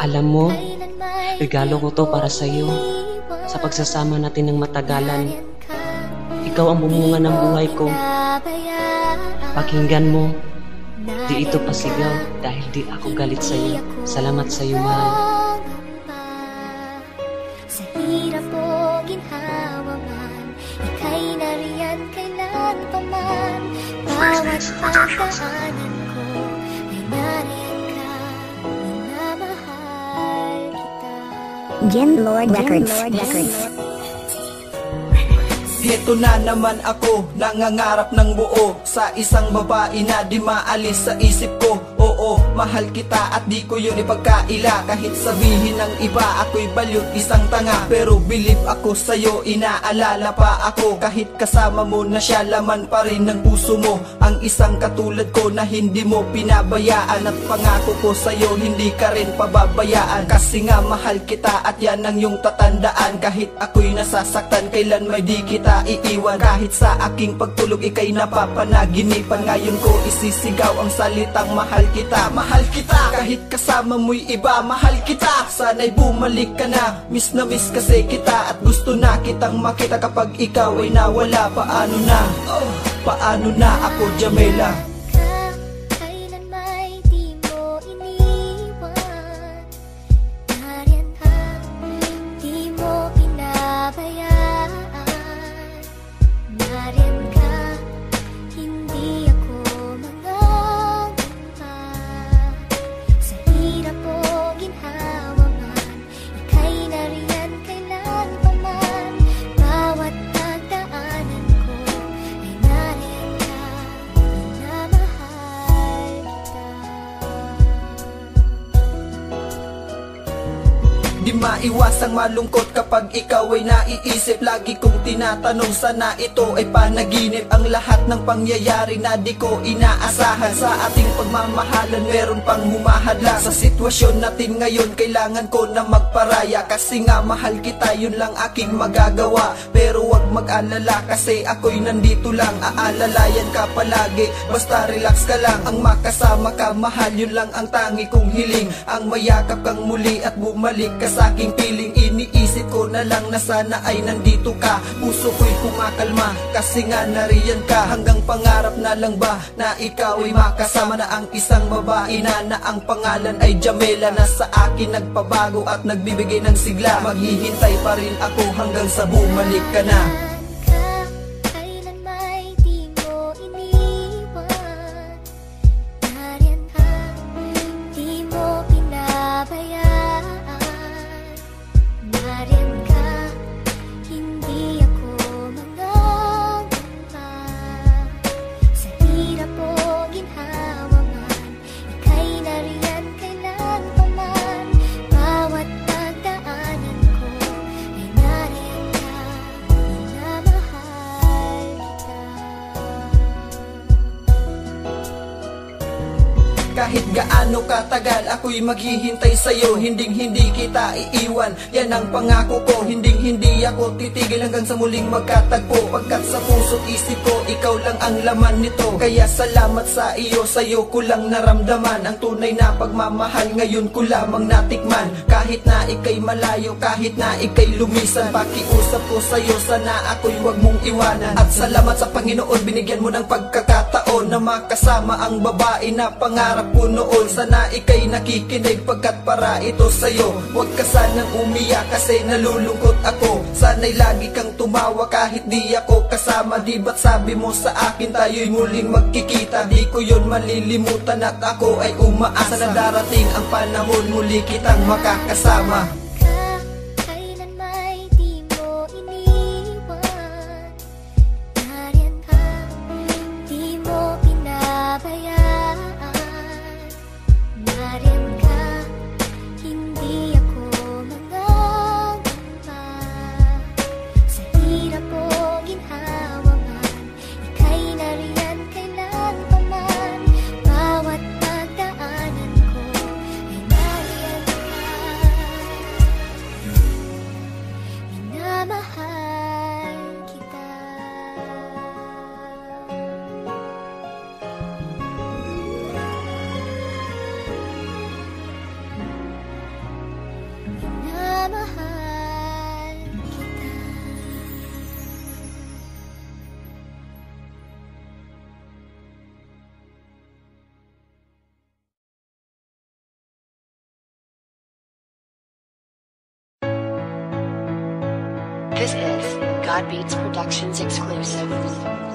Alam mo, regalo ko to para sa'yo. Sa pagsasama natin ng matagalan, ikaw ang bumunga ng buhay ko. Pakinggan mo, di ito pasigaw dahil di ako galit sa'yo. Salamat sa'yo, mahal. Sa hirap o ginhawa man, ika'y nariyan kailan pa man. Bawat pagdaanan ko ay nariyan ka, minamahal kita. Gin Lord Records. Heto na naman ako, nangangarap ng buo sa isang babae na di maalis sa isip ko. Oo, mahal kita at di ko yun ipagkaila. Kahit sabihin ng iba ako'y balyot, isang tanga, pero believe ako sa'yo, inaalala pa ako. Kahit kasama mo na siya, laman pa rin ng puso mo ang isang katulad ko na hindi mo pinabayaan. At pangako ko sa'yo, hindi ka rin pababayaan. Kasi nga mahal kita at yan ang iyong tatandaan. Kahit ako'y nasasaktan, kailan may di kita iiwan. Kahit sa aking pagtulog ika'y napapanaginipan, ngayon ko isisigaw ang salitang mahal kita. Mahal kita, kahit kasama mo'y iba, mahal kita. Sana'y bumalik ka na, miss na miss kasi kita. At gusto na kitang makita kapag ikaw ay nawala. Paano na, paano na ako, Jamela? Kailan may di mo iniwan, nariyan ka, di mo pinabayaan. Nariyan ka, hindi ako mangangamba. Sa hirap o ginhawa man, ika'y nariyan kailan pa man. Bawat pagdaanan ko ay nariyan ka, minamahal kita. Di maiwasang malungkot kapag ikaw ay naiisip. Lagi kong tinatanong, sana ito ay panaginip. Ang lahat ng pangyayari na di ko inaasahan. Sa ating pagmamahalan meron pang humahadlang. Sa sitwasyon natin ngayon kailangan ko na magparaya. Kasi nga mahal kita, yun lang aking magagawa. Pero wag mag-alala kasi ako'y nandito lang. Aalalayan ka palagi, basta relax ka lang. Ang makasama ka mahal, yun lang ang tangi kong hiling. Ang mayakap kang muli at bumalik ka sa aking piling. Iniisip ko na lang na sana ay nandito ka. Puso ko'y kumakalma kasi nga nariyan ka. Hanggang pangarap na lang ba na ikaw ay makasama na ang isang babae na ang pangalan ay Jamela. Na sa akin nagpabago at nagbibigay ng sigla. Maghihintay pa rin ako hanggang sa bumalik ka na. Kailan may di mo iniwan, nariyan ka, di mo pinabayaan. Nariyan ka, hindi ako mangangamba. Sa hirap o ginhawa man, ika'y nariyan kailan pa man. Bawat pagdaanan ko ay nariyan ka, minamahal kita. Kahit gaano katagal ako'y maghihintay sa'yo. Hinding-hindi kita iiwan, yan ang pangako ko. Hinding-hindi ako titigil hanggang sa muling magkatagpo. Pagkat sa puso't isip ko, ikaw lang ang laman nito. Kaya salamat sa iyo, sa'yo ko lang naramdaman ang tunay na pagmamahal. Ngayon ko lamang natikman. Kahit na ika'y malayo, kahit na ika'y lumisan, pakiusap ko sa'yo, sana ako'y wag mong iwanan. At salamat sa Panginoon, binigyan mo ng pagkakataon na makasama ang babae na pangarap ko noon. Sana ika'y nakikinig pagkat para ito sa'yo. Huwag ka sanang umiyak kasi nalulungkot ako. Sana'y lagi kang tumawa kahit di ako kasama. Di ba't sabi mo sa akin tayo'y muling magkikita? Di ko yun malilimutan at ako ay umaasa na darating ang panahon muli kitang makakasama. Kailan may di mo iniwan, nariyan ka, di mo pinabayaan. Nariyan ka, hindi ako mangangamba. Sa hirap o ginhawa man, ika'y nariyan kailan pa man. Bawat pagdaanan ko ay nariyan ka, This is God Beats Productions exclusive.